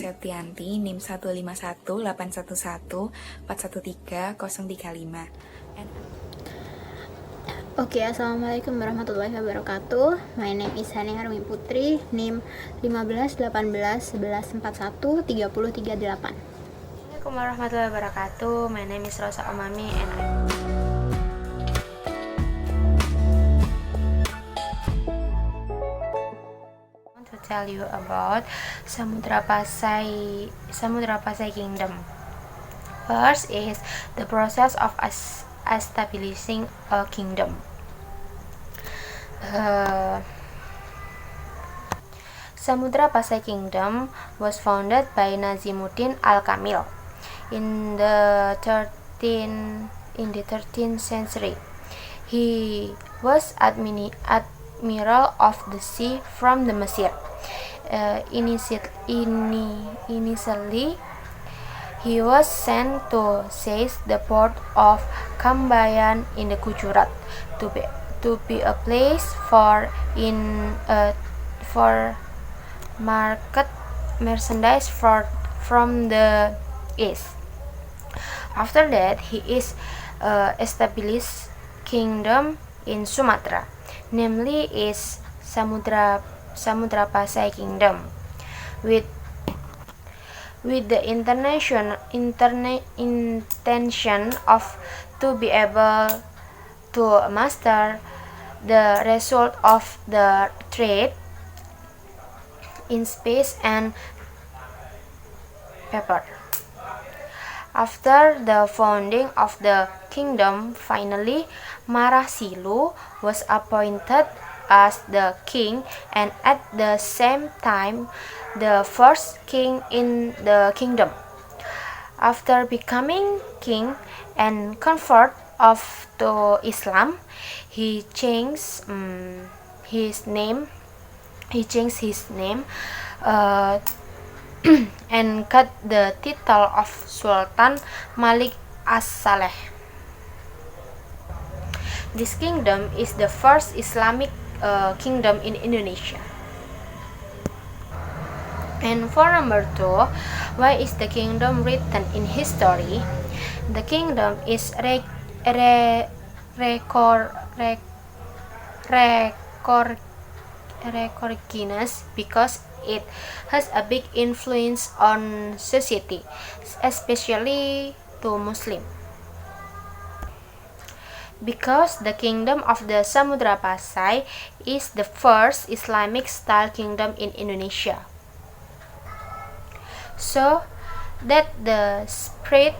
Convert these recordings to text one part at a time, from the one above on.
Septianti, NIM 151811413 Oke, assalamualaikum warahmatullahi wabarakatuh. My name is Hani Harmi Putri, NIM 151811413038. Assalamualaikum warahmatullahi wabarakatuh. My name is Rosa Omami and I want to tell you about Samudra Pasai Kingdom. First is the process of establishing a kingdom. Samudra Pasai Kingdom was founded by Nazimuddin Al-Kamil in the 13th century. He was admiral of the sea from the Mesir. Initially, he was sent to seize the port of Cambayan in the Gujarat to be a place for market merchandise from the east. After that, he established kingdom in Sumatra, namely is Samudra Pasai Kingdom, with the intention of to be able to master the result of the trade in space and paper. After the founding of the kingdom, finally, Marasilu was appointed as the king and at the same time the first king in the kingdom. After becoming king and convert to Islam, he changed his name and got the title of Sultan Malik As-Saleh. This kingdom is the first Islamic kingdom in Indonesia. And for number 2, why is the kingdom written in history? The kingdom is recognised because it has a big influence on society, especially to Muslim. Because the kingdom of the Samudra Pasai is the first Islamic style kingdom in Indonesia. So that the spread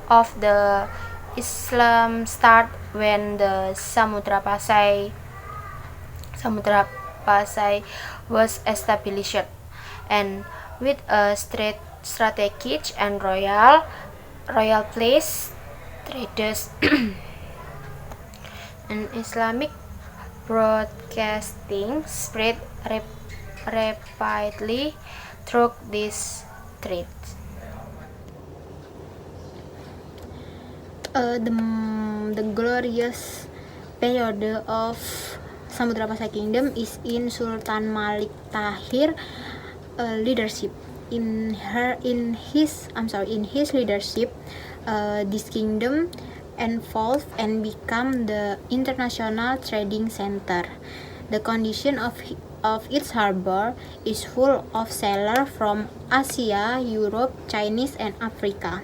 of the Islam start when the Samudra Pasai was established, and with a strategic and royal place, traders and Islamic broadcasting spread rapidly through this trade. The glorious period of Samudra Pasai Kingdom is in Sultan Malik Tahir leadership. In his leadership, this kingdom evolved and became the international trading center. The condition of its harbor is full of sailors from Asia, Europe, Chinese, and Africa.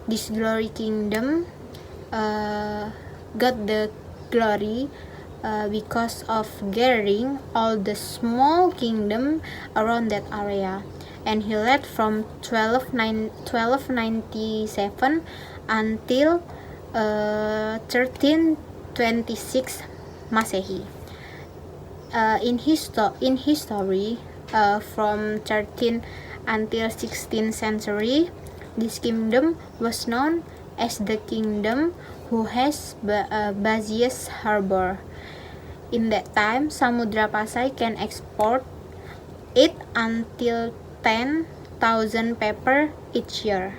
This glory kingdom got the glory because of gathering all the small kingdom around that area, and he led from 1297 until 1326 Masehi. In history, from 13th until 16th century, this kingdom was known as the kingdom who has busiest harbor. In that time, Samudra Pasai can export 8 until 10,000 paper each year.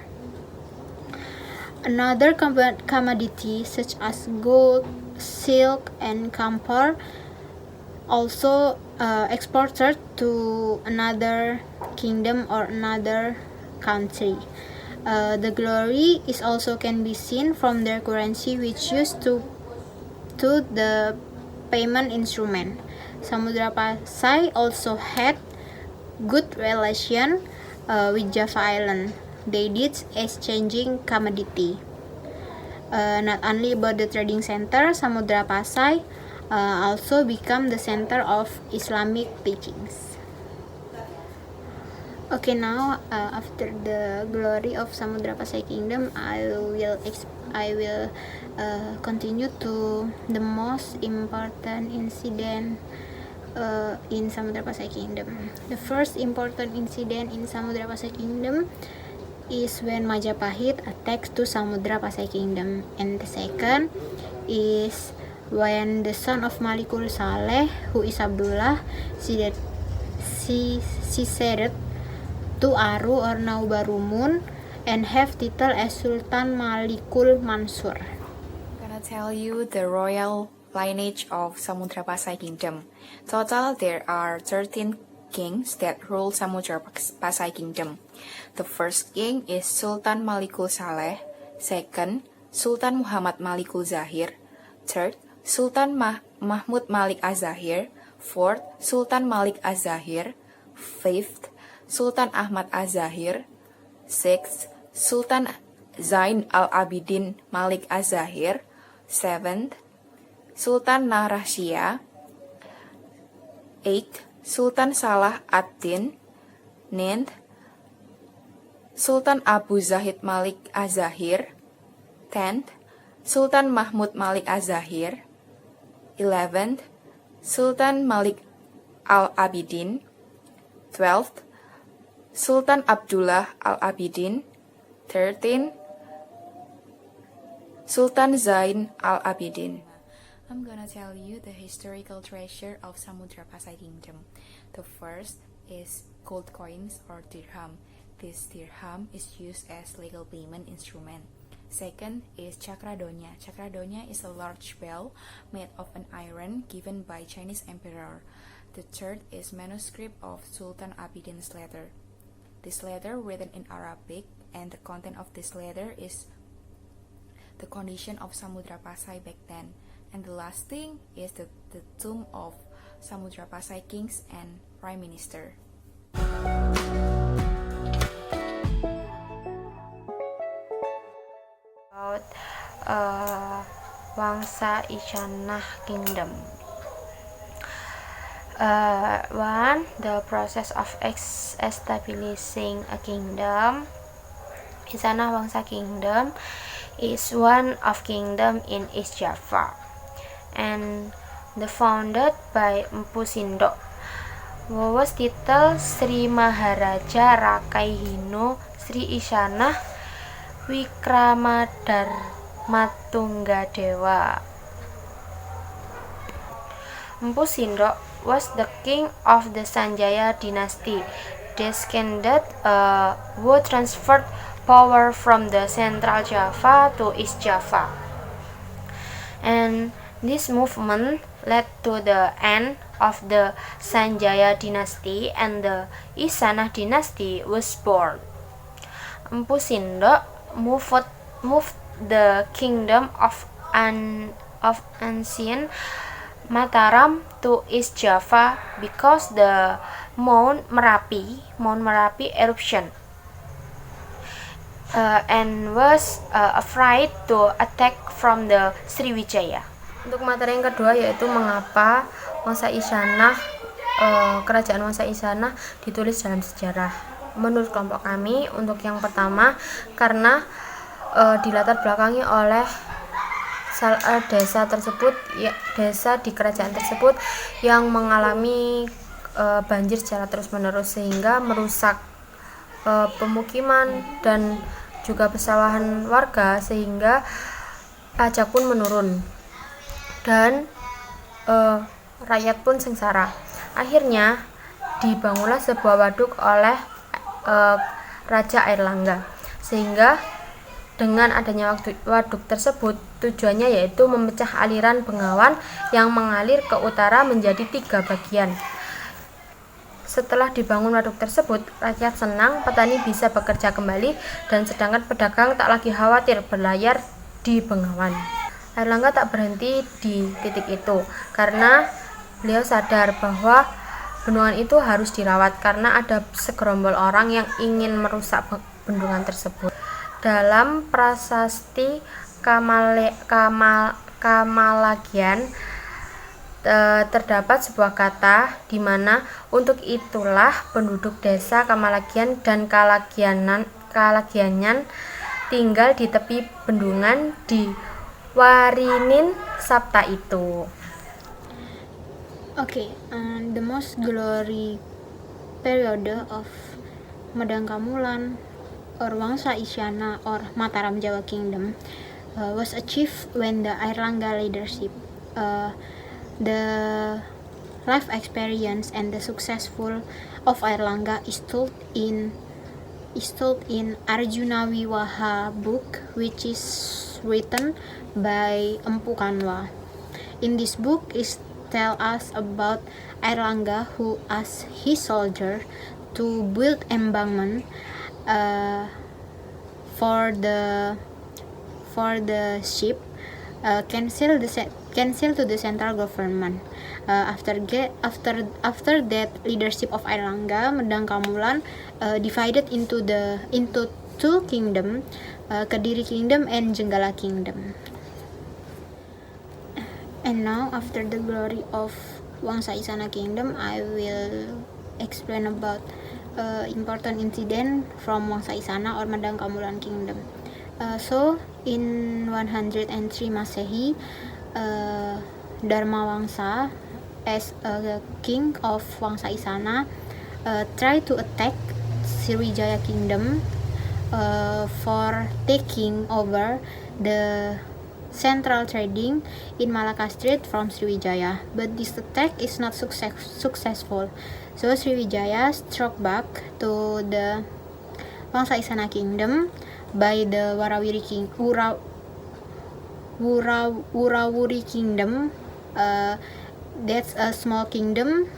Another commodity such as gold, silk, and camphor also exported to another kingdom or another country. The glory is also can be seen from their currency, which used to the payment instrument. Samudra Pasai also had good relation with Java Island. They did exchanging commodity. Not only about the trading center, Samudra Pasai also become the center of Islamic teachings. Okay, now after the glory of Samudra Pasai Kingdom, I will continue to the most important incident in Samudra Pasai Kingdom. The first important incident in Samudra Pasai Kingdom is when Majapahit attacks to Samudra Pasai Kingdom, and the second is when the son of Malikul Saleh, who is Abdullah, succeeded to Aru or now Barumun and have title as Sultan Malikul Mansur. I'm gonna tell you the royal lineage of Samudra Pasai Kingdom. Total, there are 13 kings that rule Samudra Pasai Kingdom. The first king is Sultan Malikul Saleh. Second, Sultan Muhammad Malikul Zahir. Third, Sultan Mahmud Malik Az-Zahir. Fourth, Sultan Malik Az-Zahir. Fifth, Sultan Ahmad Az-Zahir. Sixth, Sultan Zain Al-Abidin Malik Az-Zahir. Seventh, Sultan Nahrashia. Eighth, Sultan Salah ad-Din. Ninth, Sultan Abu Zahid Malik Az-Zahir. 10th, Sultan Mahmud Malik Az-Zahir. 11th, Sultan Malik Al-Abidin. 12th, Sultan Abdullah Al-Abidin. 13th, Sultan Zain Al-Abidin. I'm gonna tell you the historical treasure of Samudra Pasai Kingdom. The first is gold coins or dirham. This dirham is used as legal payment instrument. Second is Chakradonya. Chakradonya is a large bell made of an iron given by Chinese emperor. The third is manuscript of Sultan Abidin's letter. This letter written in Arabic, and the content of this letter is the condition of Samudra Pasai back then. And the last thing is the tomb of Samudra Pasai kings and prime minister. About Wangsa Isyana Kingdom. One, the process of establishing a kingdom. Isyana Wangsa Kingdom is one of kingdom in East Java, and the founded by Empu Sindok. Was title Sri Maharaja Rakai Hino Sri Isyana Wikramadharmatunggadewa. Empu Sindok was the king of the Sanjaya dynasty, descended who transferred power from the Central Java to East Java. And this movement led to the end of the Sanjaya dynasty, and the Isyana dynasty was born. Empu Sindok moved the kingdom of ancient Mataram to East Java because the Mount Merapi eruption, and was afraid to attack from the Sriwijaya. Untuk materi yang kedua yaitu mengapa Wangsa Isyana, kerajaan Wangsa Isyana ditulis dalam sejarah. Menurut kelompok kami, untuk yang pertama karena dilatar belakangi oleh desa tersebut, desa di kerajaan tersebut yang mengalami banjir secara terus-menerus sehingga merusak pemukiman dan juga pesawahan warga, sehingga pajak pun menurun dan rakyat pun sengsara. Akhirnya dibangunlah sebuah waduk oleh Raja Airlangga, sehingga Dengan adanya waduk tersebut, tujuannya yaitu memecah aliran Bengawan yang mengalir ke utara menjadi 3 bagian. Setelah dibangun waduk tersebut, rakyat senang, petani bisa bekerja kembali, dan sedangkan pedagang tak lagi khawatir berlayar di Bengawan. Airlangga tak berhenti di titik itu, karena beliau sadar bahwa bendungan itu harus dirawat karena ada segerombol orang yang ingin merusak bendungan tersebut. Dalam prasasti Kamalagian terdapat sebuah kata di mana untuk itulah penduduk desa Kamalagian dan Kalagianyan tinggal di tepi bendungan di Warinin Sabta itu. Okay, the most glory period of Madangkamulan or Wangsa Isyana or Mataram Jawa Kingdom was achieved when the Airlangga leadership, the life experience and the successful of Airlangga is told in Arjuna Wiwaha book, which is written by Empu Kanwa. In this book is tell us about Airlangga who asked his soldier to build embankment for the ship, cancel to the central government. After that leadership of Airlangga, Madangkamulan divided into two kingdom, Kediri Kingdom and Jenggala Kingdom. And now, after the glory of Wangsa Isana Kingdom, I will explain about important incident from Wangsa Isana or Madangkamulan Kingdom. So, in 103 Masehi, Dharma Wangsa, as a king of Wangsa Isana, tried to attack Sriwijaya Kingdom for taking over the central trading in Malacca Strait from Sriwijaya, but this attack is not successful. So Sriwijaya struck back to the Wangsa Isana Kingdom by the Wurawuri Kingdom. That's a small kingdom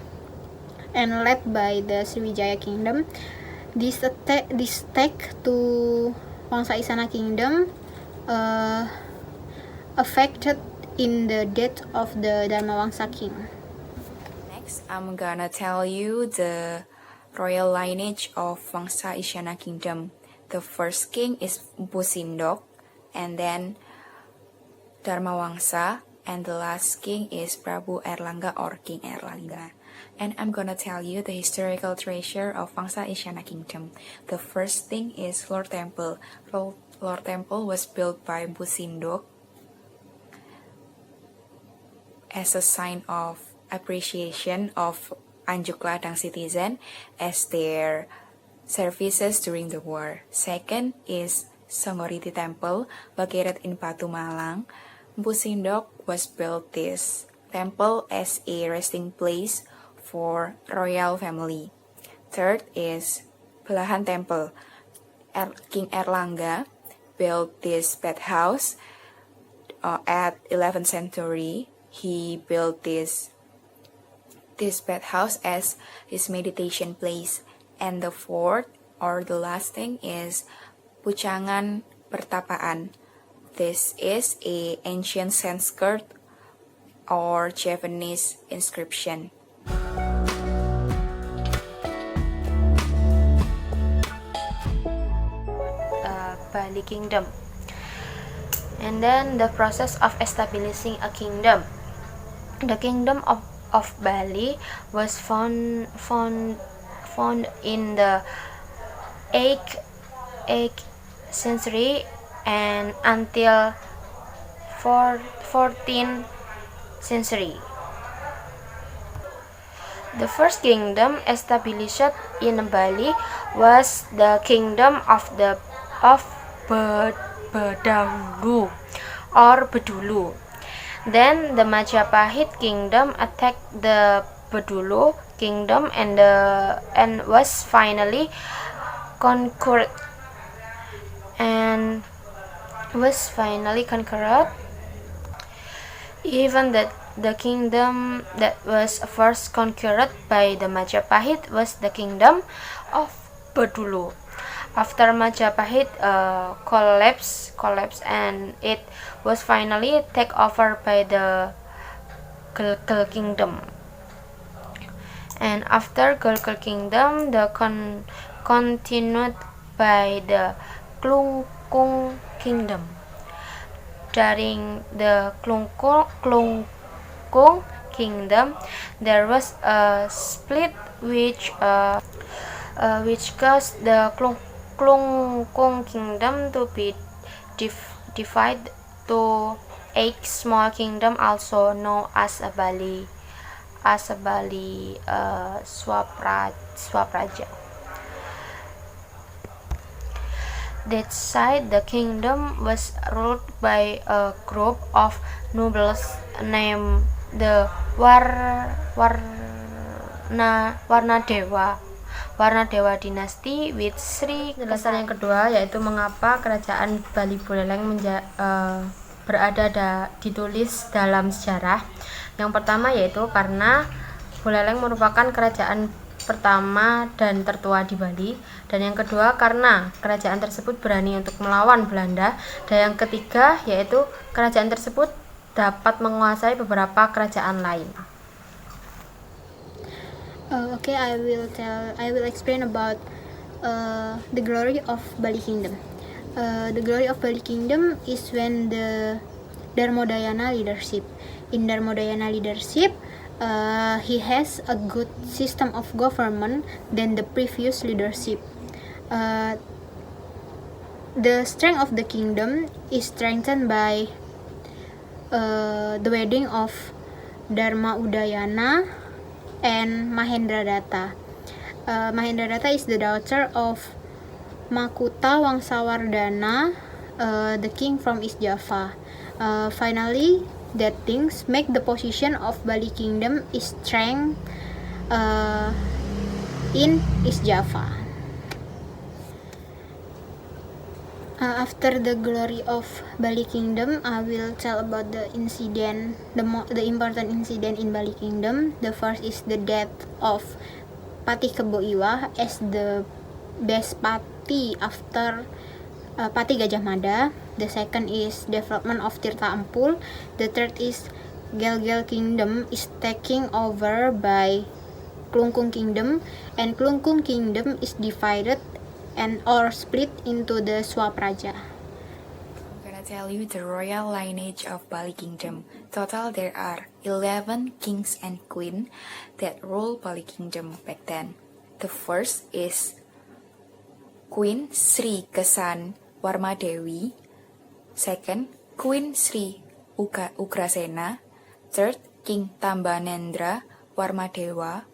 and led by the Sriwijaya Kingdom. This attack to Wangsa Isana Kingdom affected in the death of the Dharma Wangsa king. Next, I'm gonna tell you the royal lineage of Wangsa Isyana Kingdom. The first king is Mpu Sindok, and then Dharma Wangsa, and the last king is Prabu Airlangga or King Airlangga. And I'm gonna tell you the historical treasure of Wangsa Isyana Kingdom. The first thing is Lord Temple. Lord Temple was built by Mpu Sindok as a sign of appreciation of Anjuk Ladang citizen as their services during the war. Second is Songgoriti Temple, located in Batu Malang. Mpu Sindok was built this temple as a resting place for royal family. Third is Belahan Temple. King Airlangga built this bathhouse at 11th century. He built this bathhouse as his meditation place. And the fourth or the last thing is Pucangan Pertapaan. This is a ancient Sanskrit or Javanese inscription. Bali Kingdom. And then the process of establishing a kingdom. The kingdom of Bali was found in the 8th century and until 14th century. The first kingdom established in Bali was the kingdom of Bedahulu or Bedulu. Then the Majapahit kingdom attacked the Bedulu kingdom and was finally conquered. And was finally conquered. Even that the kingdom that was first conquered by the Majapahit was the kingdom of Bedulu. After Majapahit collapsed and it was finally taken over by the Gulgul kingdom. And after Gulgul kingdom, the continued by the Klungkung kingdom. During the Klungkung kingdom, there was a split which caused the Klungkung kingdom to be divided to 8 small kingdom, also known as a Bali Swapraja. That side, the kingdom was ruled by a group of nobles named the Warnadewa dynasty with Sri. Penjelasan yang kedua yaitu mengapa kerajaan Bali Buleleng ditulis dalam sejarah. Yang pertama yaitu karena Buleleng merupakan kerajaan pertama dan tertua di Bali, dan yang kedua karena kerajaan tersebut berani untuk melawan Belanda, dan yang ketiga yaitu kerajaan tersebut dapat menguasai beberapa kerajaan lain. Okay, I will explain about the glory of Bali Kingdom. The glory of Bali Kingdom is when the Darmodayana leadership. In Darmodayana leadership, he has a good system of government than the previous leadership. The strength of the kingdom is strengthened by the wedding of Dharma Udayana and Mahendradatta. Mahendradatta is the daughter of Makuta Wangsawardhana, the king from East Java. Finally, that things make the position of Bali Kingdom is strength in East Java. After the glory of Bali Kingdom, I will tell about the incident, the important incident in Bali Kingdom. The first is the death of Pati Kebo Iwa as the best Pati after Pati Gajah Mada. The second is development of Tirta Empul. The third is Gelgel Kingdom is taken over by Klungkung Kingdom, and Klungkung Kingdom is divided and or split into the Swapraja. I'm gonna tell you the royal lineage of Bali Kingdom. Total there are 11 kings and queen that rule Bali Kingdom back then. The first is Queen Sri Kesan Warmadewi. Second, Queen Sri Ugrasena. Third, King Tambanendra Warmadewa.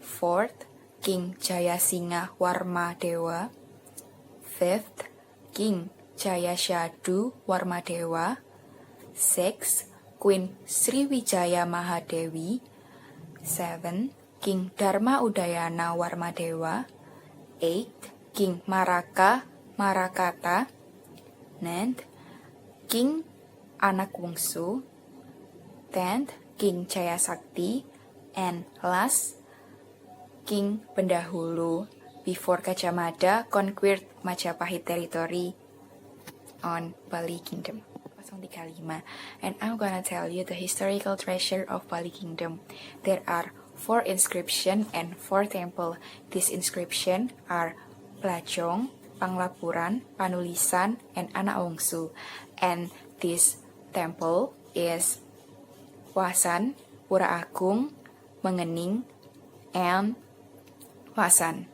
Fourth, King Jayasingha Warmadewa. Fifth, King Jayashadu Warmadewa. Sixth, Queen Sriwijaya Mahadewi. Seventh, King Dharma Udayana Warmadewa. Eighth, King Maraka Marakata. Ninth, King Anak Wungsu. 10th, King Jayasakti. And last, King pendahulu before Gajah Mada conquered Majapahit territory on Bali Kingdom. 035. And I'm gonna tell you the historical treasure of Bali Kingdom. There are 4 inscriptions and 4 temples. These inscriptions are Plajong, Panglapuran, Panulisan, and Anak Wungsu. And this temple is Wasan, Pura Agung, Mengening, and Wasan.